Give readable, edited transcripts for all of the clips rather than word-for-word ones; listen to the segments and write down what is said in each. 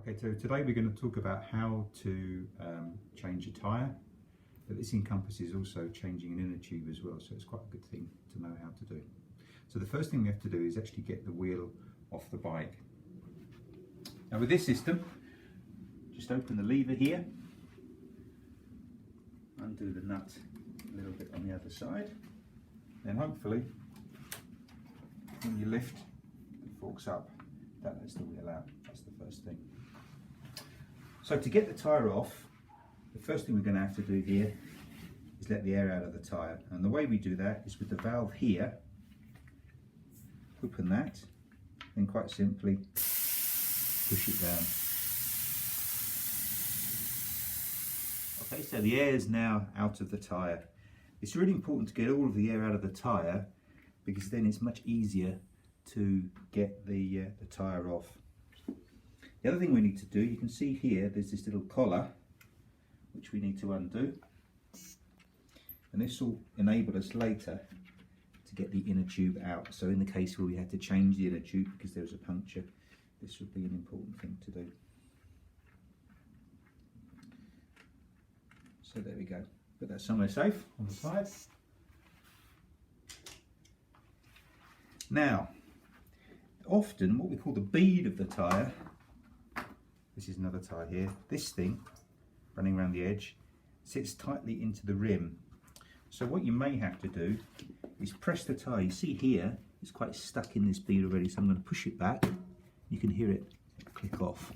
Okay, so today we're going to talk about how to change a tyre, but this encompasses also changing an inner tube as well, so it's quite a good thing to know how to do. So the first thing we have to do is actually get the wheel off the bike. Now with this system, just open the lever here, undo the nut a little bit on the other side, then hopefully when you lift, it forks up, that lets the wheel out. That's the first thing. So to get the tyre off, the first thing we're going to have to do here is let the air out of the tyre. And the way we do that is with the valve here, open that, and quite simply push it down. Okay, so the air is now out of the tyre. It's really important to get all of the air out of the tyre because then it's much easier to get the tyre off. The other thing we need to do, you can see here, there's this little collar which we need to undo, and this will enable us later to get the inner tube out. So in the case where we had to change the inner tube because there was a puncture, this would be an important thing to do. So there we go. Put that somewhere safe on the side. Now, often what we call the bead of the tyre, this is another tyre here, this thing running around the edge sits tightly into the rim. So what you may have to do is press the tyre. You see here it's quite stuck in this bead already, so I'm going to push it back. You can hear it click off.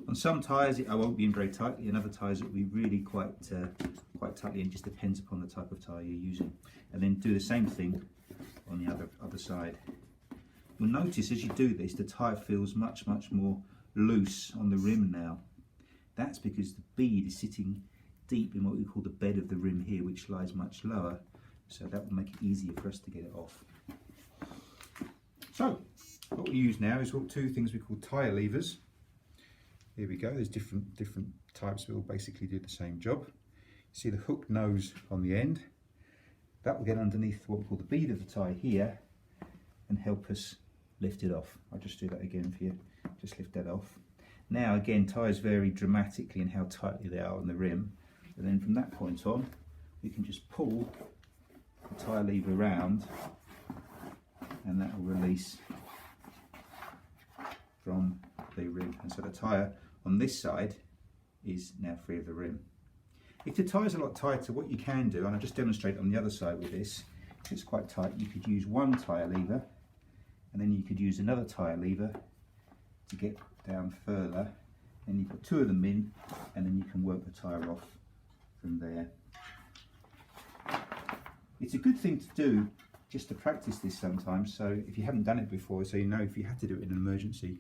On some tyres I won't be in very tightly, and other tyres it will be really quite tightly, and it just depends upon the type of tyre you're using. And then do the same thing on the other side. You'll notice as you do this, the tyre feels much more loose on the rim now. That's because the bead is sitting deep in what we call the bed of the rim here, which lies much lower, so that will make it easier for us to get it off. So what we use now is two things we call tyre levers. Here we go, there's different types that will basically do the same job. See the hook nose on the end, that will get underneath what we call the bead of the tyre here and help us lift it off. I'll just do that again for you, just lift that off. Now again, tyres vary dramatically in how tightly they are on the rim, and then from that point on we can just pull the tyre lever around and that will release from the rim, and so the tyre on this side is now free of the rim. If the tyre is a lot tighter, what you can do, and I'll just demonstrate on the other side with this, if it's quite tight, you could use one tyre lever and then you could use another tyre lever to get down further, and you put two of them in and then you can work the tyre off from there. It's a good thing to do just to practice this sometimes, so if you haven't done it before, so you know if you had to do it in an emergency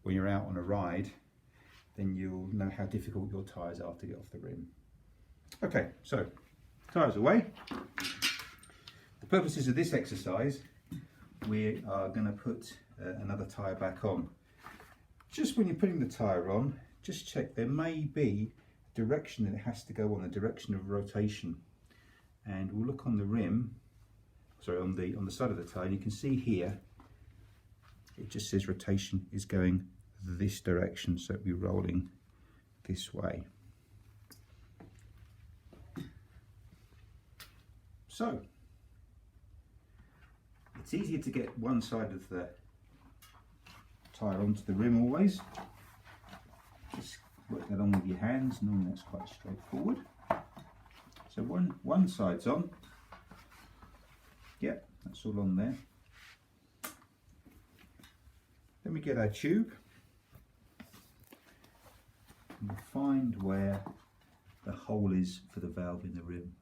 when you're out on a ride, then you'll know how difficult your tyres are to get off the rim. Okay, so tyres away. The purposes of this exercise, we are going to put another tyre back on. Just when you're putting the tyre on, just check there may be a direction that it has to go on, a direction of rotation, and we'll look on the rim, sorry, on the side of the tyre, and you can see here it just says rotation is going this direction, so it'll be rolling this way. So it's easier to get one side of the tyre onto the rim always. Just work that on with your hands, normally that's quite straightforward. So one side's on. Yep, that's all on there. Then we get our tube and we'll find where the hole is for the valve in the rim.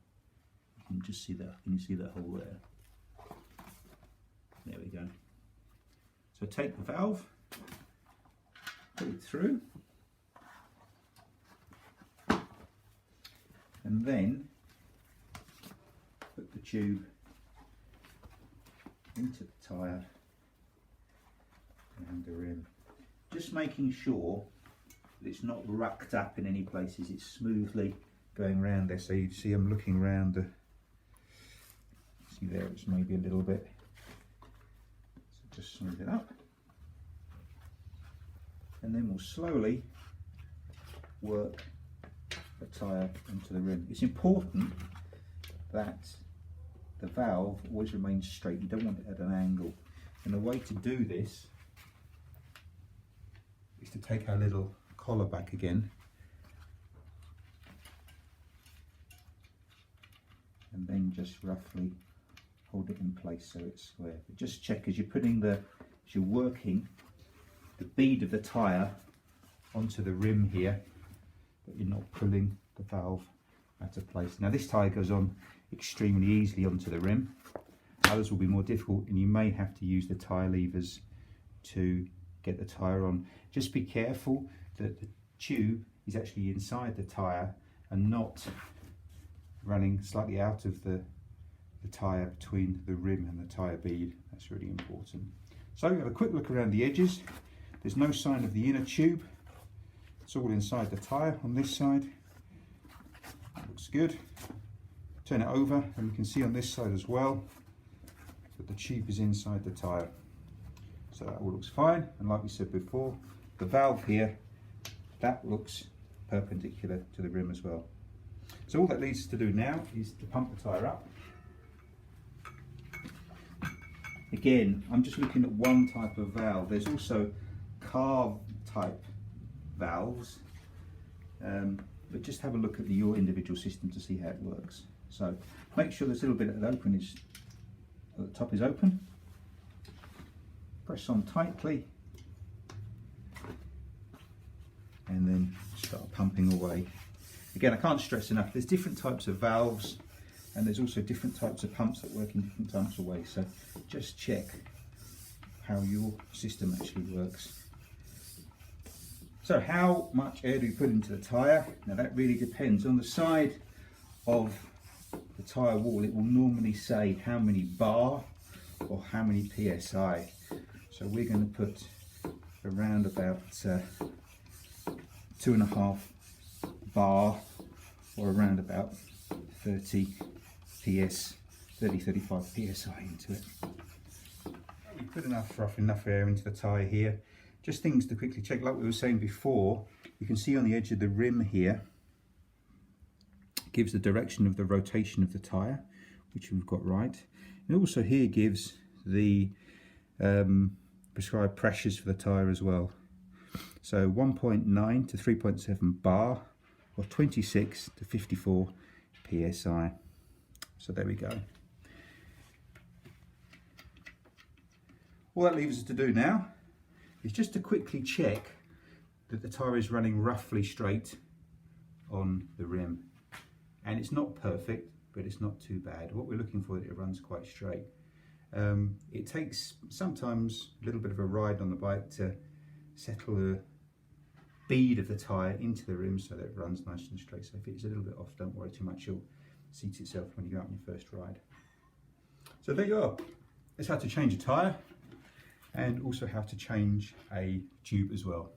You can just see that. Can you see that hole there? There we go. So take the valve, put it through, and then put the tube into the tyre and the rim. Just making sure that it's not rucked up in any places, it's smoothly going around there. So you see I'm looking around the, see there it's maybe a little bit just smooth it up, and then we'll slowly work the tyre into the rim. It's important that the valve always remains straight. You don't want it at an angle, and the way to do this is to take our little collar back again and then just roughly hold it in place so it's square. But just check as you're working the bead of the tyre onto the rim here, that you're not pulling the valve out of place. Now this tyre goes on extremely easily onto the rim. Others will be more difficult, and you may have to use the tyre levers to get the tyre on. Just be careful that the tube is actually inside the tyre and not running slightly out of the tyre between the rim and the tyre bead. That's really important. So have a quick look around the edges. There's no sign of the inner tube. It's all inside the tyre on this side. That looks good. Turn it over and you can see on this side as well that the tube is inside the tyre. So that all looks fine, and like we said before, the valve here, that looks perpendicular to the rim as well. So all that leaves us to do now is to pump the tyre up. Again, I'm just looking at one type of valve. There's also carve type valves, but just have a look at your individual system to see how it works. So make sure this little bit at the top is open. Press on tightly and then start pumping away. Again, I can't stress enough, there's different types of valves and there's also different types of pumps that work in different types of ways. So just check how your system actually works. So how much air do we put into the tyre? Now that really depends. On the side of the tyre wall, it will normally say how many bar or how many PSI. So we're going to put around about 2.5 bar, or around about 35 PSI into it. We put enough air into the tyre here. Just things to quickly check, like we were saying before, you can see on the edge of the rim here, it gives the direction of the rotation of the tyre, which we've got right. And also here gives the prescribed pressures for the tyre as well. So 1.9 to 3.7 bar, or 26 to 54 PSI. So there we go. All that leaves us to do now is just to quickly check that the tyre is running roughly straight on the rim. And it's not perfect, but it's not too bad. What we're looking for is it runs quite straight. It takes sometimes a little bit of a ride on the bike to settle the bead of the tyre into the rim so that it runs nice and straight. So if it's a little bit off, don't worry too much, it'll seat itself when you go out on your first ride. So there you are. That's how to change a tyre, and also how to change a tube as well.